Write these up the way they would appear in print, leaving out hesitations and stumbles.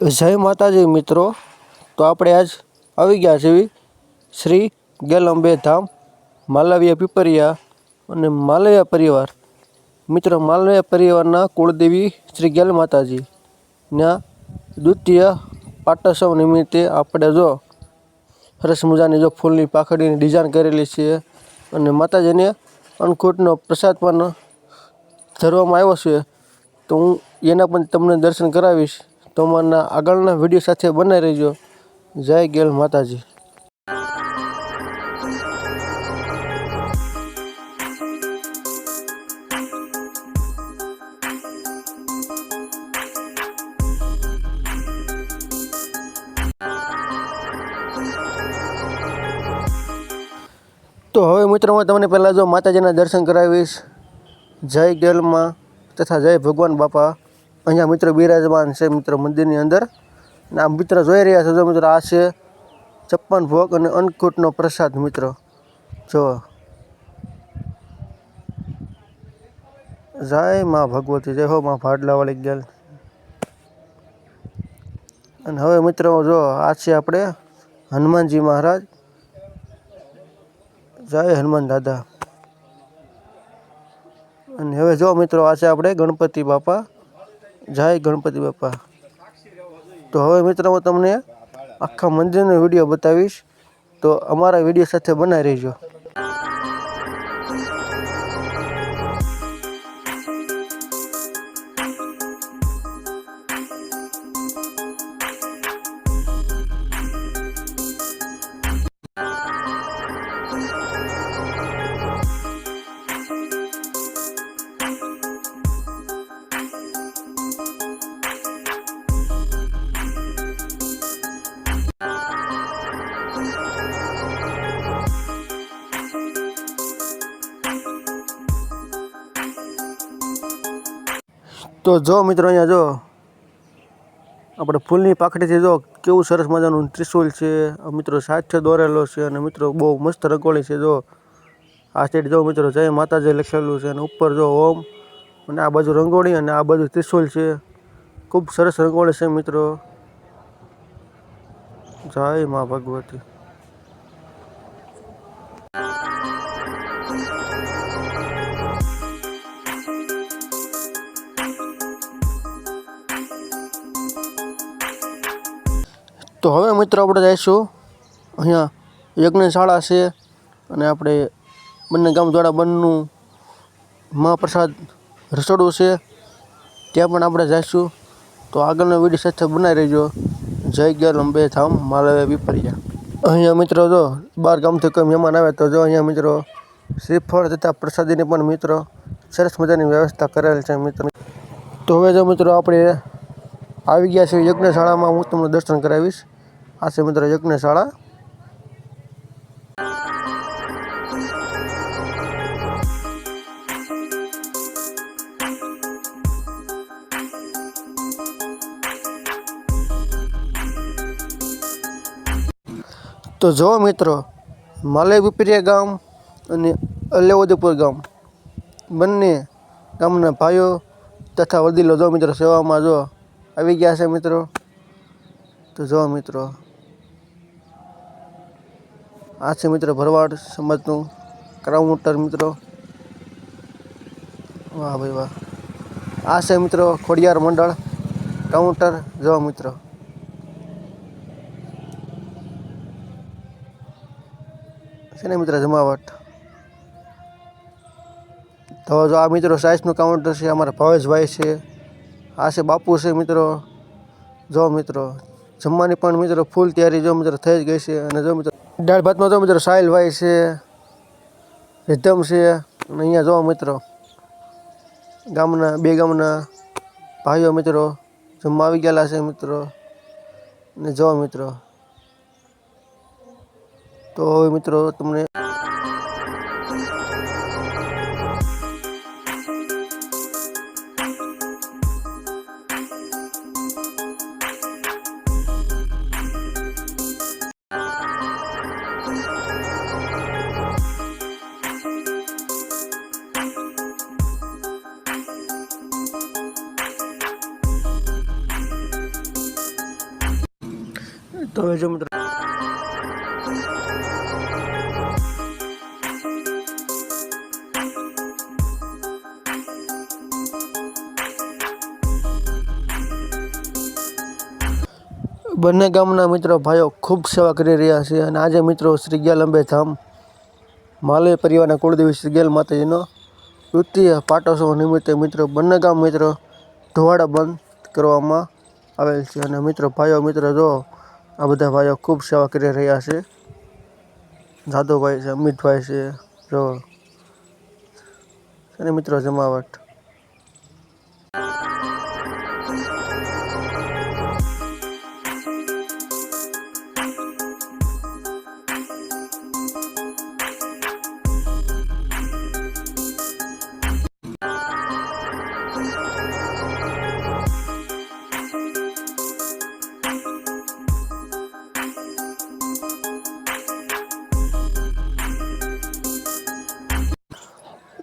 જય માતાજી મિત્રો, તો આપણે આજ આવી ગયા છીએ શ્રી ગેલ અંબે ધામ માલવીય પીપરિયા અને માલવીય પરિવાર. મિત્રો, માલવીય પરિવારના કુળદેવી શ્રી ગેલ માતાજી ના દ્વિતીય પાટોત્સવ નિમિત્તે આપણે જો સરસ મજાની જો ફૂલની પાખડીની ડિઝાઇન કરેલી છે અને માતાજીને અન્નકૂટનો પ્રસાદ પણ ધરવામાં આવ્યો છે. તો હું એના પણ તમને દર્શન કરાવીશ. તો અમારા આગળના વિડીયો સાથે બનાવી રહેજો. જય ગેલ માતાજી. તો હવે મિત્રો હું તમને પહેલાં જો માતાજીના દર્શન કરાવીશ. જય ગેલમાં તથા જય ભગવાન બાપા અહીંયા મિત્રો બિરાજમાન છે મિત્રો મંદિરની અંદર. અને આ મિત્ર જોઈ રહ્યા છો જો મિત્રો, આ છે 56 ભોગ અને અન્નકૂટનો પ્રસાદ. મિત્રો જો જય માં ભગવતી, જય હો માં ભાડલાવાળી ગેલ. અને હવે મિત્રો જો આ છે આપણે હનુમાનજી મહારાજ. જય હનુમાન દાદા. અને હવે જો મિત્રો આ છે આપણે ગણપતિ બાપા. જય ગણપતિ બાપા. તો હવે મિત્રો હું તમને આખા મંદિરનો વિડીયો બતાવીશ. તો અમારા વિડીયો સાથે બનાવી રહેજો. તો જો મિત્રો અહીંયા જો આપણે ફૂલની પાખડીથી જો કેવું સરસ મજાનું ત્રિશુલ છે મિત્રો, સાથે દોરેલો છે. અને મિત્રો બહુ મસ્ત રંગોળી છે. જો આ સાઈડ જો મિત્રો જય માતાજી લખેલું છે અને ઉપર જો ઓમ, અને આ બાજુ રંગોળી અને આ બાજુ ત્રિશુલ છે. ખૂબ સરસ રંગોળી છે મિત્રો. જય મા ભગવતી. તો હવે મિત્રો આપણે જઈશું અહીંયા યજ્ઞશાળા છે અને આપણે બંને ગામ દ્વારા બંનેનું મહાપ્રસાદ રસોડું છે, ત્યાં પણ આપણે જઈશું. તો આગળનો વિડીયો સાથે બનાવી રહેજો. જય ગેલ અંબે ધામ માલવીય પીપરિયા. અહીંયા મિત્રો જો 12 ગામથી કોઈ મહેમાન આવે તો જો અહીંયા મિત્રો શ્રીફળ તથા પ્રસાદીની પણ મિત્રો સરસ મજાની વ્યવસ્થા કરેલ છે મિત્રો. તો હવે જો મિત્રો આપણે આવી ગયા છે યજ્ઞશાળામાં. હું તમને દર્શન કરાવીશ. આ છે મિત્રો યજ્ઞશાળા. તો જો મિત્રો માલવીય પીપરિયા ગામ અને અલ્યોદયપુર ગામ બંને ગામના ભાઈઓ તથા વડીલો જો મિત્રો સેવામાં જો આવી ગયા છે મિત્રો. તો જો મિત્રો આ છે મિત્રો ભરવાડ સમાજનું કાઉન્ટર મિત્રો. વાહ ભાઈ વાહ. આ છે મિત્રો ખોડિયાર મંડળ કાઉન્ટર. જો મિત્રો છે ને મિત્રો જમાવટ. તો જો આ મિત્રો સાઈઝનું કાઉન્ટર છે. અમારા ભાવેશભાઈ છે. આ છે બાપુ છે મિત્રો. જો મિત્રો જમવાની પણ મિત્રો ફૂલ તૈયારી જો મિત્રો થઈ જ ગઈ છે. અને જો મિત્રો દાળ ભાતમાં જો મિત્રો સાહિલભાઈ છે, રિધમ છે. અને અહીંયા જો મિત્રો ગામના બે ગામના ભાઈઓ મિત્રો જમવા આવી ગયેલા છે મિત્રો. અને જો મિત્રો તો હવે મિત્રો તમને તો હવે જો મિત્રો બંને ગામના મિત્રો ભાઈઓ ખૂબ સેવા કરી રહ્યા છે અને આજે મિત્રો શ્રી ગેલંબે ધામ માલવીય પરિવારના કુળદેવી શ્રી ગેલ માતાજીનો દ્વિતીય પાટોત્સવ નિમિત્તે મિત્રો બંને ગામ મિત્રો ધોવાડા બંધ કરવામાં આવેલ છે. અને મિત્રો ભાઈઓ મિત્રો જો આ બધા ભાઈઓ ખૂબ સેવા કરી રહ્યા છે. જાદવભાઈ છે, અમિતભાઈ છે, જો અને મિત્રો જમાવટ.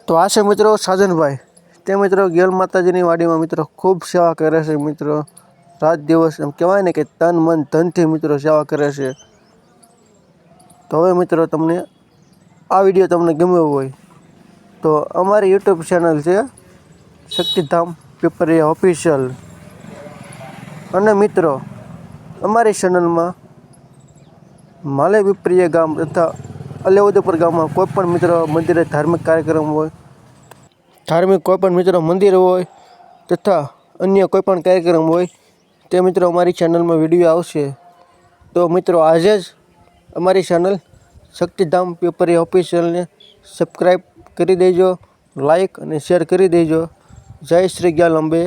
તો આ છે મિત્રો સાજનભાઈ. તે મિત્રો ગેલ માતાજીની વાડીમાં મિત્રો ખૂબ સેવા કરે છે. મિત્રો રાત દિવસ એમ કહેવાય ને કે તન મન ધનથી મિત્રો સેવા કરે છે. તો હવે મિત્રો તમને આ વિડીયો તમને ગમ્યો હોય તો અમારી યુટ્યુબ ચેનલ છે શક્તિધામ પીપરિયા ઓફિશિયલ. અને મિત્રો અમારી ચેનલમાં માલે પીપરિયા ગામ તથા અલેઉદપુર ગામમાં કોઈ પણ મિત્રો મંદિરે ધાર્મિક કાર્યક્રમ હોય, ધાર્મિક કોઈ પણ મિત્રો મંદિર હોય તથા અન્ય કોઈ પણ કાર્યક્રમ હોય તે મિત્રો અમારી ચેનલમાં વિડીયો આવશે. તો મિત્રો આજે જ અમારી ચેનલ શક્તિધામ પીપરિયા ઓફિશિયલને સબસ્ક્રાઈબ કરી દેજો, લાઈક અને શેર કરી દેજો. જય શ્રી ગેલંબે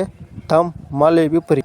ધામ માલે પીપરિયા.